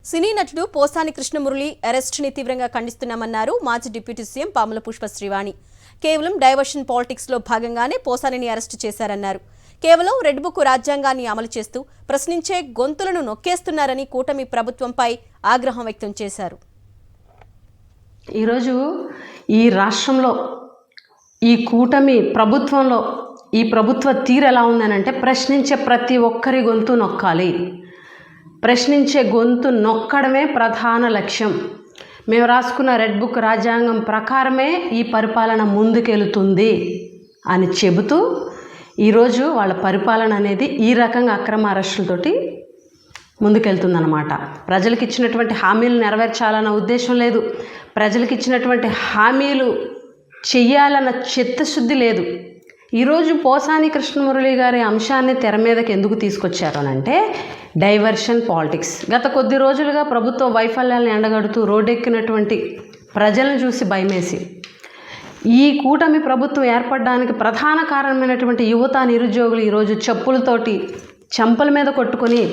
సినీ నటుడు పోసాని కృష్ణమురళి అరెస్టుని తీవ్రంగా ఖండిస్తున్నామన్నారు మాజీ డిప్యూటీ సీఎం పాముల పుష్ప శ్రీవాణి. కేవలం డైవర్షన్ పాలిటిక్స్ లో భాగంగానే పోసానిని అరెస్టు చేశారన్నారు. కేవలం రెడ్ బుక్ రాజ్యాంగాన్ని అమలు చేస్తూ ప్రశ్నించే గొంతులను నొక్కేస్తున్నారని కూటమి ప్రభుత్వంపై ఆగ్రహం వ్యక్తం చేశారు. ఈరోజు ఈ రాష్ట్రంలో ఈ కూటమి ప్రభుత్వంలో ఈ ప్రభుత్వ తీరు ఎలా ఉందనంటే ప్రశ్నించే ప్రతి ఒక్కరి గొంతు నొక్కాలి, ప్రశ్నించే గొంతు నొక్కడమే ప్రధాన లక్ష్యం. మేము రాసుకున్న రెడ్ బుక్ రాజ్యాంగం ప్రకారమే ఈ పరిపాలన ముందుకెళ్తుంది అని చెబుతూ ఈరోజు వాళ్ళ పరిపాలన అనేది ఈ రకంగా అక్రమ అరెస్టులతోటి ముందుకెళ్తుందన్నమాట. ప్రజలకు ఇచ్చినటువంటి హామీలు నెరవేర్చాలన్న ఉద్దేశం లేదు, ప్రజలకు ఇచ్చినటువంటి హామీలు చెయ్యాలన్న చిత్తశుద్ధి లేదు. ఈరోజు పోసాని కృష్ణమురళి గారి అంశాన్ని తెర మీదకి ఎందుకు తీసుకొచ్చారు అనంటే డైవర్షన్ పాలిటిక్స్. గత కొద్ది రోజులుగా ప్రభుత్వ వైఫల్యాలను ఎండగడుతూ రోడ్డెక్కినటువంటి ప్రజలను చూసి భయమేసి ఈ కూటమి ప్రభుత్వం ఏర్పడడానికి ప్రధాన కారణమైనటువంటి యువత నిరుద్యోగులు ఈరోజు చెప్పులతోటి చెంపల మీద కొట్టుకొని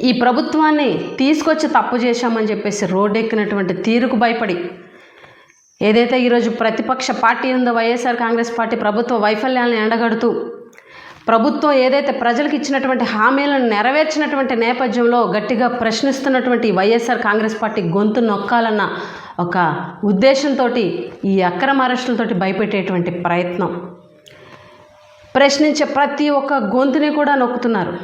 ఈ ప్రభుత్వాన్ని తీసుకొచ్చి తప్పు చేశామని చెప్పేసి రోడ్డెక్కినటువంటి తీరుకు భయపడి ఏదైతే ఈరోజు ప్రతిపక్ష పార్టీ ఉందో వైఎస్ఆర్ కాంగ్రెస్ పార్టీ ప్రభుత్వ వైఫల్యాలను ఎండగడుతూ ప్రభుత్వం ఏదైతే ప్రజలకు ఇచ్చినటువంటి హామీలను నెరవేర్చినటువంటి నేపథ్యంలో గట్టిగా ప్రశ్నిస్తున్నటువంటి వైఎస్ఆర్ కాంగ్రెస్ పార్టీ గొంతు నొక్కాలన్న ఒక ఉద్దేశంతో ఈ అక్రమ అరెస్టులతోటి భయపెట్టేటువంటి ప్రయత్నం, ప్రశ్నించే ప్రతి ఒక్క గొంతుని కూడా నొక్కుతున్నారు.